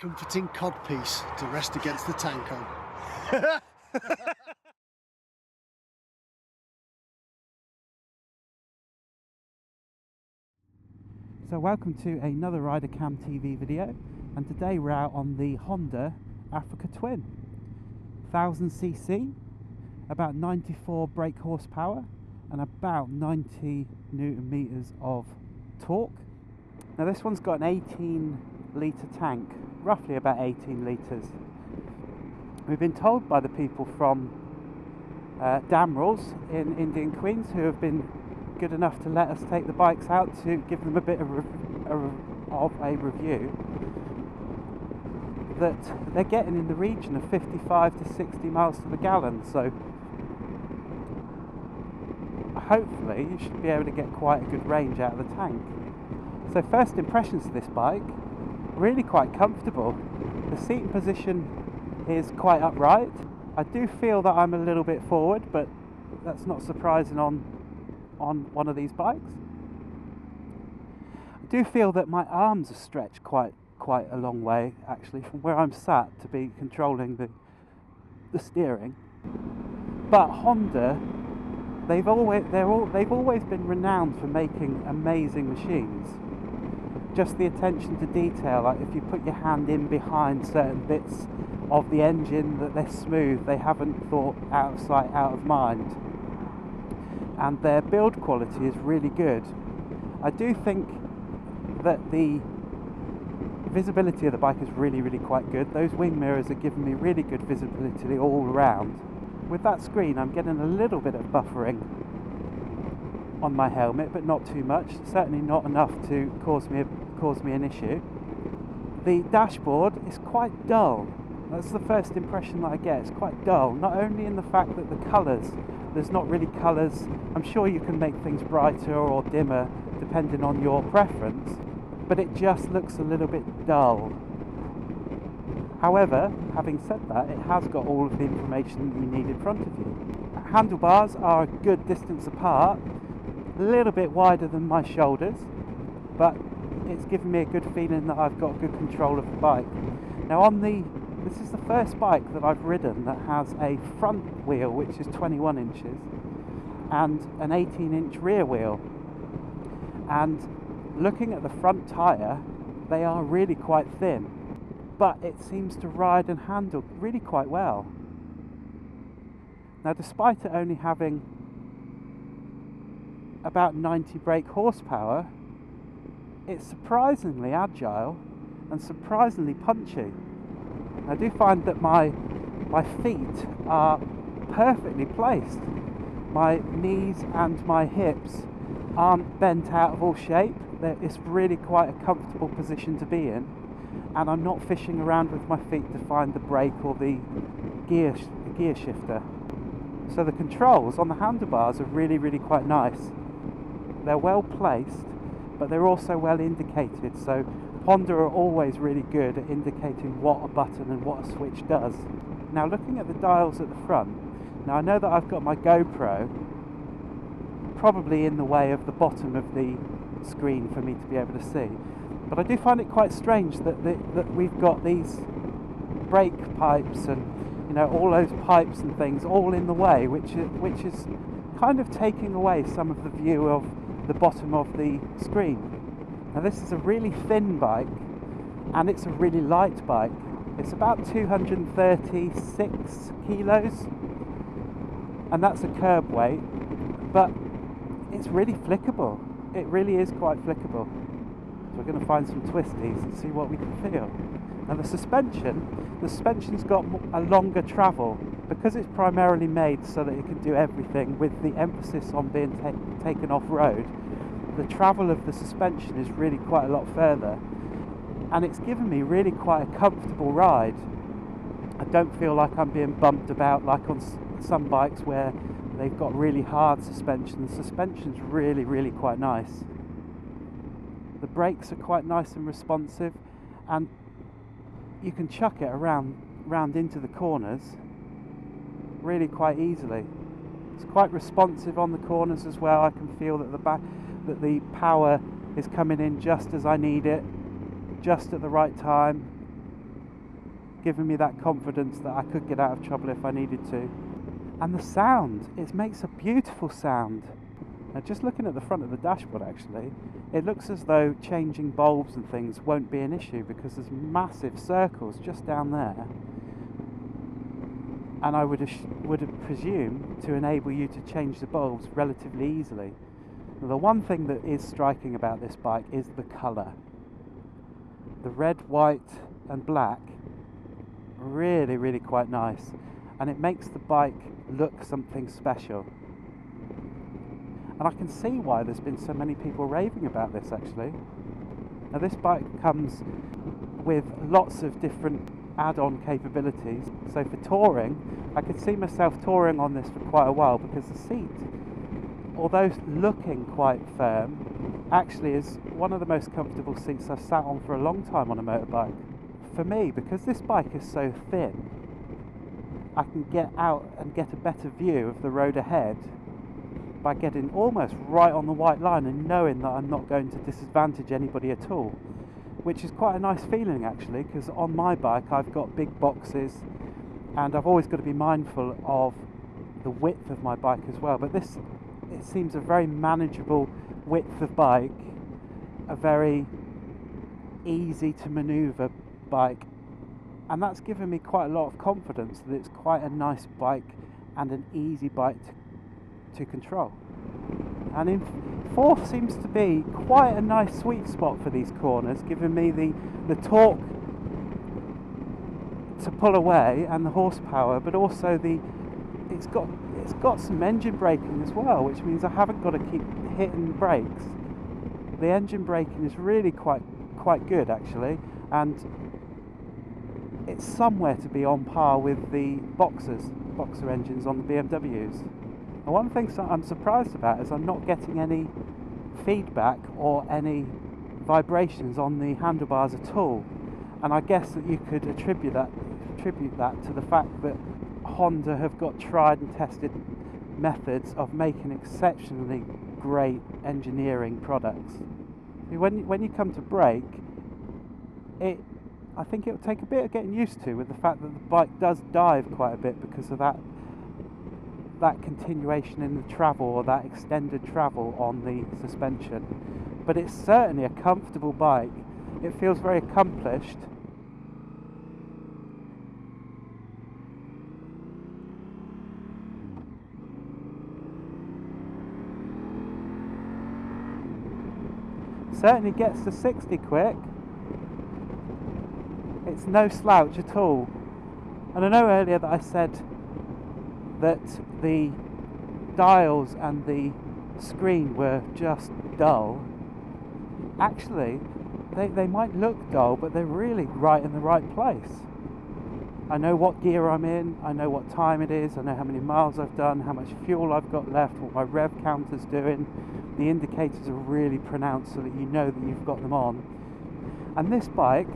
Comforting codpiece to rest against the tank on. So welcome to another RiderCamTV video, and today we're out on the Honda Africa Twin. 1000cc, about 94 brake horsepower and about 90 newton meters of torque. Now this one's got an 18 litre tank, roughly about 18 litres. We've been told by the people from Damerells in Indian Queens, who have been good enough to let us take the bikes out to give them a bit of a review, that they're getting in the region of 55 to 60 miles to the gallon, so hopefully you should be able to get quite a good range out of the tank. So first impressions of this bike, really quite comfortable. The seating position is quite upright. I do feel that I'm a little bit forward, but that's not surprising on one of these bikes. I do feel that my arms are stretched quite a long way actually from where I'm sat to be controlling the steering. But Honda, they've always been renowned for making amazing machines. Just the attention to detail, like if you put your hand in behind certain bits of the engine that they're smooth, they haven't thought out of sight, out of mind. And their build quality is really good. I do think that the visibility of the bike is really quite good. Those wing mirrors are giving me really good visibility all around. With that screen I'm getting a little bit of buffering on my helmet, but not too much, certainly not enough to cause me an issue. The dashboard is quite dull. That's the first impression that I get. It's quite dull, not only in the fact that the colours, there's not really colours. I'm sure you can make things brighter or dimmer depending on your preference, but it just looks a little bit dull. However, having said that, it has got all of the information that you need in front of you. Handlebars are a good distance apart, a little bit wider than my shoulders, but it's given me a good feeling that I've got good control of the bike. Now this is the first bike that I've ridden that has a front wheel which is 21 inches and an 18-inch rear wheel. And looking at the front tyre, they are really quite thin, but it seems to ride and handle really quite well. Now despite it only having about 90 brake horsepower, it's surprisingly agile and surprisingly punchy. I do find that my feet are perfectly placed. My knees and my hips aren't bent out of all shape. It's really quite a comfortable position to be in, and I'm not fishing around with my feet to find the brake or the gear shifter. So the controls on the handlebars are really quite nice. They're well placed, but they're also well indicated, so Honda are always really good at indicating what a button and what a switch does. Now looking at the dials at the front, now I know that I've got my GoPro probably in the way of the bottom of the screen for me to be able to see, but I do find it quite strange that we've got these brake pipes and all those pipes and things all in the way, which is kind of taking away some of the view of the bottom of the screen. Now this is a really thin bike and it's a really light bike. It's about 236 kilos and that's a curb weight, but it's really flickable. It really is quite flickable. So we're going to find some twisties and see what we can feel. Now the suspension's got a longer travel because it's primarily made so that it can do everything, with the emphasis on being taken off-road. The travel of the suspension is really quite a lot further, and it's given me really quite a comfortable ride. I don't feel like I'm being bumped about like on some bikes where they've got really hard suspension. The suspension's really quite nice. The brakes are quite nice and responsive, and you can chuck it round into the corners really quite easily. It's quite responsive on the corners as well. I can feel that the power is coming in just as I need it, just at the right time. giving me that confidence that I could get out of trouble if I needed to. And the sound, it makes a beautiful sound. Now, just looking at the front of the dashboard actually, it looks as though changing bulbs and things won't be an issue because there's massive circles just down there, and I would have presumed to enable you to change the bulbs relatively easily. Now, the one thing that is striking about this bike is the colour. The red, white and black, really, really quite nice, and it makes the bike look something special. And I can see why there's been so many people raving about this actually. Now, this bike comes with lots of different add-on capabilities. So for touring, I could see myself touring on this for quite a while because the seat, although looking quite firm, actually is one of the most comfortable seats I've sat on for a long time on a motorbike. For me, because this bike is so thin, I can get out and get a better view of the road ahead by getting almost right on the white line and knowing that I'm not going to disadvantage anybody at all, which is quite a nice feeling actually, because on my bike I've got big boxes and I've always got to be mindful of the width of my bike as well. But this, it seems a very manageable width of bike, a very easy to manoeuvre bike, and that's given me quite a lot of confidence that it's quite a nice bike and an easy bike to control. And in fourth seems to be quite a nice sweet spot for these corners, giving me the torque to pull away and the horsepower, but also it's got some engine braking as well, which means I haven't got to keep hitting brakes. The engine braking is really quite good actually, and it's somewhere to be on par with the boxer engines on the BMWs. And one thing I'm surprised about is I'm not getting any feedback or any vibrations on the handlebars at all. And I guess that you could attribute that to the fact that Honda have got tried and tested methods of making exceptionally great engineering products. When you come to brake, I think it'll take a bit of getting used to, with the fact that the bike does dive quite a bit because of that continuation in the travel, or that extended travel on the suspension. But it's certainly a comfortable bike. It feels very accomplished. Certainly gets to 60 quick. It's no slouch at all. And I know earlier that I said that the dials and the screen were just dull. Actually, they might look dull, but they're really right in the right place. I know what gear I'm in, I know what time it is, I know how many miles I've done, how much fuel I've got left, what my rev counter's doing. The indicators are really pronounced so that you know that you've got them on. And this bike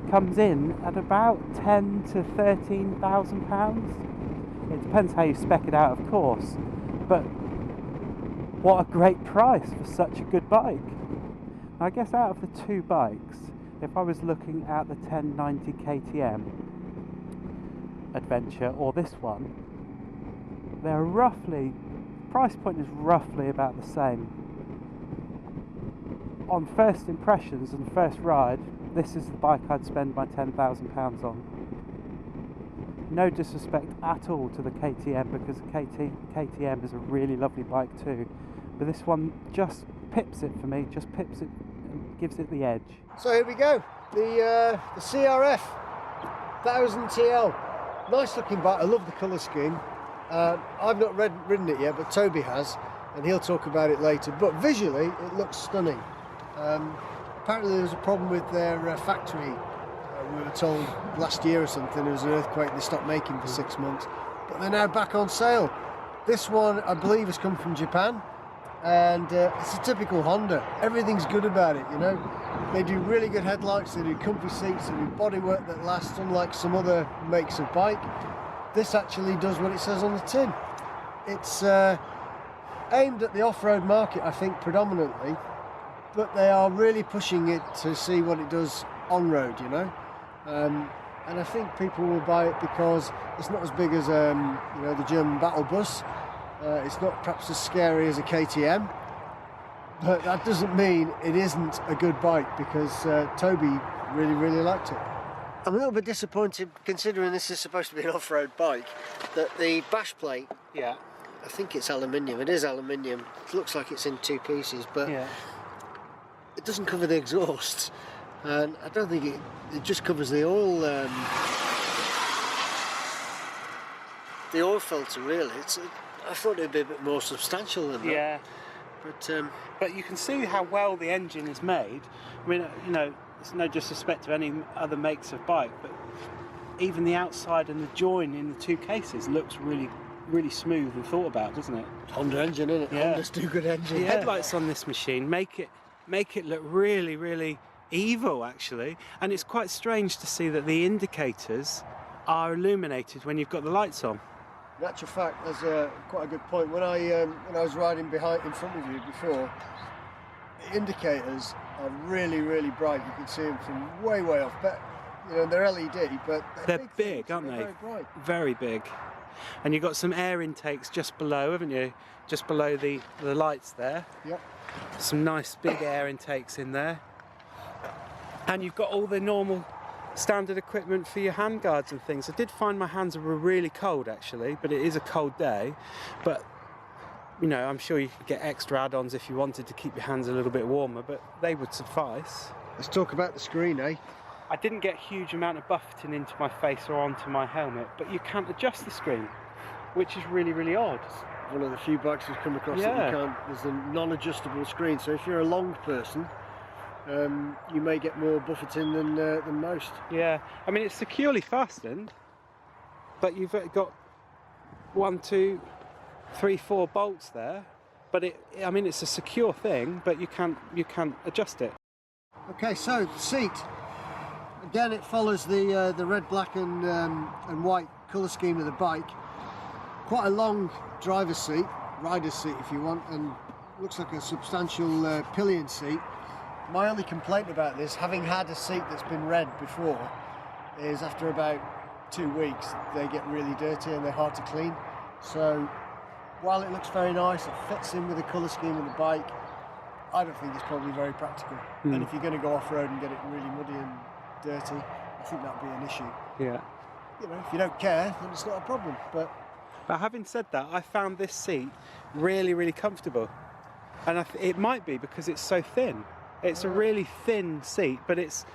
comes in at about £10,000 to £13,000. It depends how you spec it out, of course, but what a great price for such a good bike. I guess out of the two bikes, if I was looking at the 1090 KTM Adventure or this one, they're roughly, price point is roughly about the same. On first impressions and first ride, this is the bike I'd spend my £10,000 on. No disrespect at all to the KTM, because the KTM is a really lovely bike too, but this one just pips it for me, just pips it and gives it the edge. So here we go, the CRF1000TL. Nice looking bike, I love the colour scheme. I've not ridden it yet, but Toby has, and he'll talk about it later. But visually, it looks stunning. Apparently there was a problem with their factory. We were told last year or something there was an earthquake, they stopped making for 6 months, but they're now back on sale. This one I believe has come from Japan, and it's a typical Honda. Everything's good about it, you know. They do really good headlights, they do comfy seats, they do bodywork that lasts, unlike some other makes of bike. This actually does what it says on the tin. It's aimed at the off-road market, I think, predominantly, but they are really pushing it to see what it does on-road, you know. and I think people will buy it because it's not as big as you know, the German battle bus. It's not perhaps as scary as a KTM, but that doesn't mean it isn't a good bike, because Toby really liked it. I'm a little bit disappointed, considering this is supposed to be an off-road bike, that the bash plate, Yeah. I think it's aluminium. It is aluminium. It looks like it's in 2 pieces, but Yeah. it doesn't cover the exhaust, and I don't think it just covers the oil. The oil filter, really. I thought it'd be a bit more substantial than that. Yeah. But you can see how well the engine is made. I mean, you know, it's no disrespect to any other makes of bike, but even the outside and the join in the 2 cases looks really smooth and thought about, doesn't it? Honda engine, isn't it? Yeah. Honda's do good engine. The headlights on this machine make it look really evil, actually, and it's quite strange to see that the indicators are illuminated when you've got the lights on. In actual fact, there's quite a good point. When I was riding in front of you before, the indicators are really bright. You can see them from way off. But you know, they're LED, but they're big, aren't they? Very bright. Very big. And you've got some air intakes just below, haven't you? Just below the lights there. Yep. Some nice big air intakes in there. And you've got all the normal standard equipment for your hand guards and things. I did find my hands were really cold, actually, but it is a cold day. But you know, I'm sure you could get extra add-ons if you wanted to keep your hands a little bit warmer, but they would suffice. Let's talk about the screen, eh? I didn't get a huge amount of buffeting into my face or onto my helmet, but you can't adjust the screen, which is really odd. One of the few bikes we've come across that you can't. There's a non-adjustable screen, so if you're a long person, you may get more buffeting than most. Yeah, I mean, it's securely fastened, but you've got 1, 2, 3, 4 bolts there. But I mean, it's a secure thing, but you can't adjust it. Okay, so the seat. Again, it follows the red, black, and white colour scheme of the bike. Quite a long driver's seat, rider's seat if you want, and looks like a substantial pillion seat. My only complaint about this, having had a seat that's been red before, is after about 2 weeks they get really dirty and they're hard to clean. So while it looks very nice, it fits in with the colour scheme of the bike, I don't think it's probably very practical. And if you're going to go off-road and get it really muddy and dirty, I think that would be an issue. Yeah. You know, if you don't care, then it's not a problem. But having said that, I found this seat really comfortable, and it might be because it's so thin. It's a really thin seat, but it's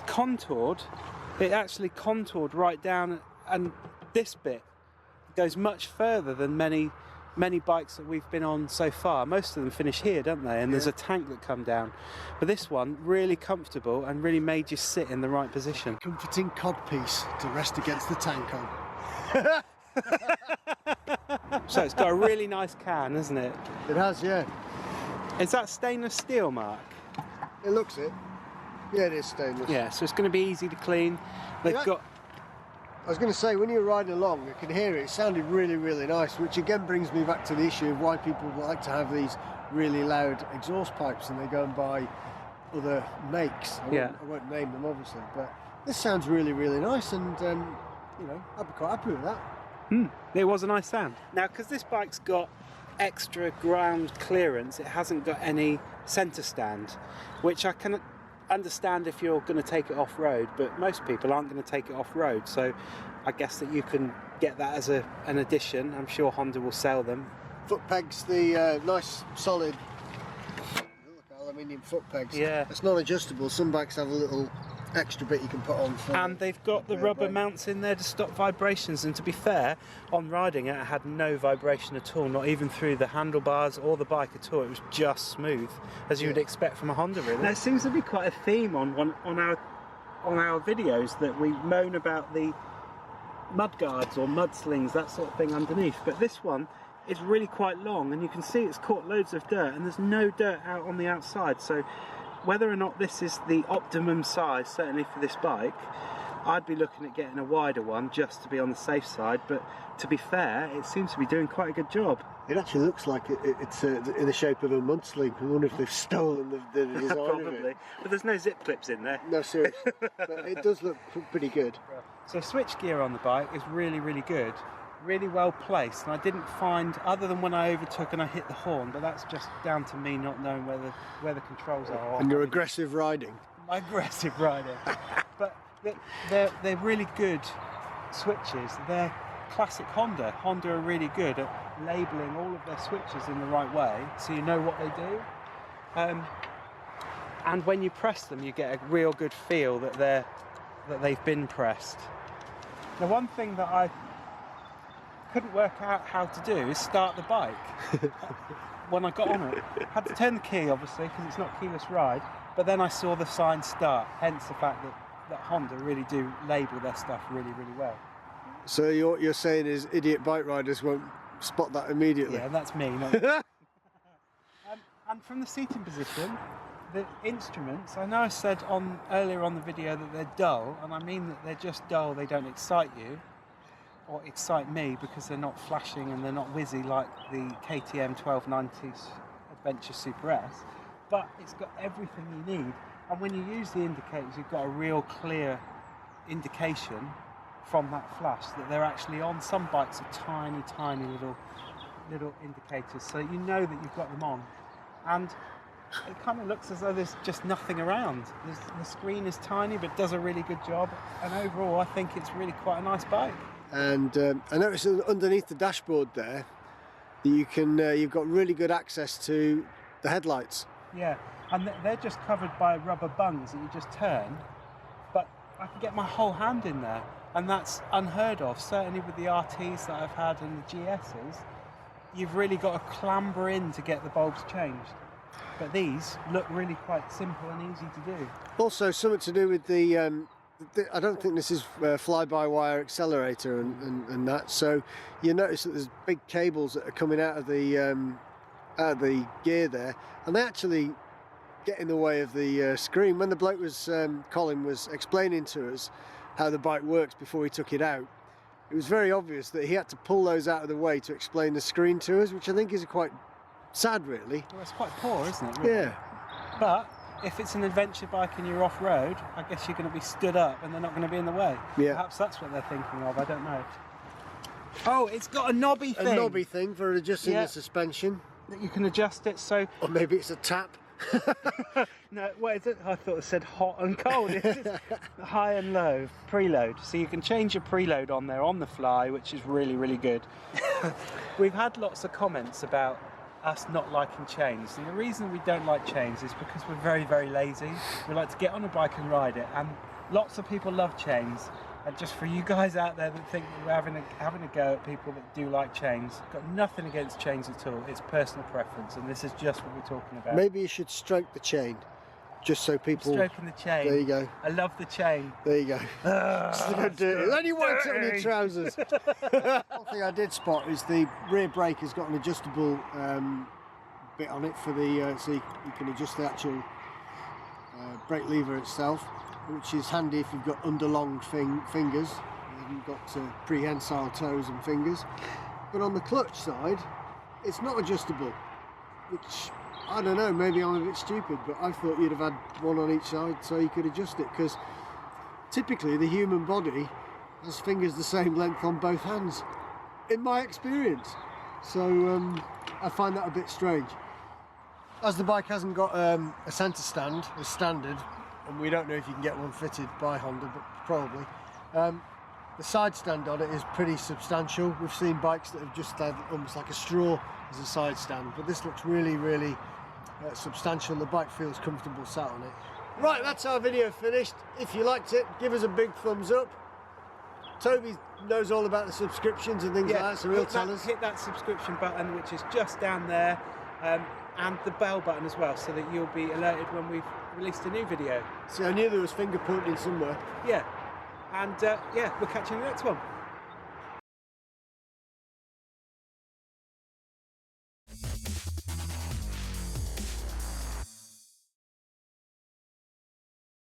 contoured. It actually contoured right down, and this bit goes much further than many bikes that we've been on so far. Most of them finish here, don't they? And there's a tank that come down. But this one, really comfortable and really made you sit in the right position. Comforting codpiece to rest against the tank on. So it's got a really nice can, hasn't it? It has, yeah. Is that stainless steel, Mark? It looks it. Yeah, it is stainless. Yeah, so it's going to be easy to clean. They've got... I was going to say, when you're riding along, you can hear it. It sounded really nice, which again brings me back to the issue of why people like to have these really loud exhaust pipes and they go and buy other makes. I won't name them, obviously, but this sounds really nice, and you know, I'd be quite happy with that. It was a nice sound. Now, because this bike's got extra ground clearance, it hasn't got any centre stand, which I can understand if you're going to take it off-road, but most people aren't going to take it off-road, so I guess that you can get that as an addition. I'm sure Honda will sell them. Foot pegs, the nice solid aluminium foot pegs. Yeah. It's not adjustable. Some bikes have a little extra bit you can put on. And they've got the rubber mounts in there to stop vibrations, and to be fair, on riding it, I had no vibration at all, not even through the handlebars or the bike at all. It was just smooth, as you would expect from a Honda, really. There seems to be quite a theme on our videos that we moan about the mud guards or mud slings, that sort of thing underneath, but this one is really quite long, and you can see it's caught loads of dirt, and there's no dirt out on the outside. So whether or not this is the optimum size, certainly for this bike, I'd be looking at getting a wider one just to be on the safe side, but to be fair, it seems to be doing quite a good job. It actually looks like it's in the shape of a mudslinging. I wonder if they've stolen the design Probably, of it. but there's no zip clips in there. No, seriously. But it does look pretty good. So switch gear on the bike is really, really good. Really well placed, and I didn't find, other than when I overtook and I hit the horn, but that's just down to me not knowing where the controls are. And your aggressive riding. My aggressive riding. But they're really good switches. They're classic Honda. Honda are really good at labelling all of their switches in the right way, so you know what they do. And when you press them, you get a real good feel that they've been pressed. Now, one thing that I couldn't work out how to do is start the bike when I got on it. Had to turn the key, obviously, because it's not keyless ride, but then I saw the sign start, hence the fact that Honda really do label their stuff really, really well. So you're saying is idiot bike riders won't spot that immediately? Yeah, that's me. And from the seating position, the instruments, I know I said earlier on the video that they're dull, and I mean that they're just dull, they don't excite you, or excite me, because they're not flashing and they're not whizzy like the KTM 1290 Adventure Super S, but it's got everything you need. And when you use the indicators, you've got a real clear indication from that flash that they're actually on. Some bikes are tiny, tiny little indicators, so you know that you've got them on. And it kind of looks as though there's just nothing around. The screen is tiny, but does a really good job. And overall, I think it's really quite a nice bike. And I noticed underneath the dashboard there that you've got really good access to the headlights. Yeah, and they're just covered by rubber bungs that you just turn, but I can get my whole hand in there, and that's unheard of. Certainly with the RTs that I've had and the GSs, you've really got to clamber in to get the bulbs changed. But these look really quite simple and easy to do. Also, something to do with the I don't think this is fly-by-wire accelerator and that. So you notice that there's big cables that are coming out of the gear there, and they actually get in the way of the screen. When the bloke Colin was explaining to us how the bike works before he took it out, it was very obvious that he had to pull those out of the way to explain the screen to us, which I think is quite sad, really. Well, it's quite poor, isn't it? Really? Yeah. But if it's an adventure bike and you're off-road, I guess you're going to be stood up and they're not going to be in the way. Yeah. Perhaps that's what they're thinking of, I don't know. Oh, it's got a knobby thing. A knobby thing for adjusting the suspension. That you can adjust it so... Or maybe it's a tap. No, what is it? I thought it said hot and cold. It's high and low, preload. So you can change your preload on there on the fly, which is really, really good. We've had lots of comments about us not liking chains, and the reason we don't like chains is because we're very, very lazy. We like to get on a bike and ride it, and lots of people love chains. And just for you guys out there that think that we're having a go at people that do like chains, got nothing against chains at all. It's personal preference, and this is just what we're talking about. Maybe you should stroke the chain, just so people... Stroking the chain. There you go. I love the chain. There you go. Then you wiped it on your trousers. One thing I did spot is the rear brake has got an adjustable bit on it for the so you can adjust the actual brake lever itself, which is handy if you've got underlonged fingers. You've got prehensile toes and fingers. But on the clutch side, it's not adjustable, which, I don't know, maybe I'm a bit stupid, but I thought you'd have had one on each side so you could adjust it, because typically the human body has fingers the same length on both hands, in my experience. So I find that a bit strange. As the bike hasn't got a centre stand as standard, and we don't know if you can get one fitted by Honda, but probably, the side stand on it is pretty substantial. We've seen bikes that have just had almost like a straw as a side stand, but this looks really, really substantial. The bike feels comfortable sat on it. Right, that's our video finished. If you liked it, give us a big thumbs up. Toby knows all about the subscriptions and things like that, so he'll tell us. Hit that subscription button, which is just down there, and the bell button as well, so that you'll be alerted when we've released a new video. See, I knew there was finger pointing somewhere. Yeah, and yeah, we'll catch you in the next one.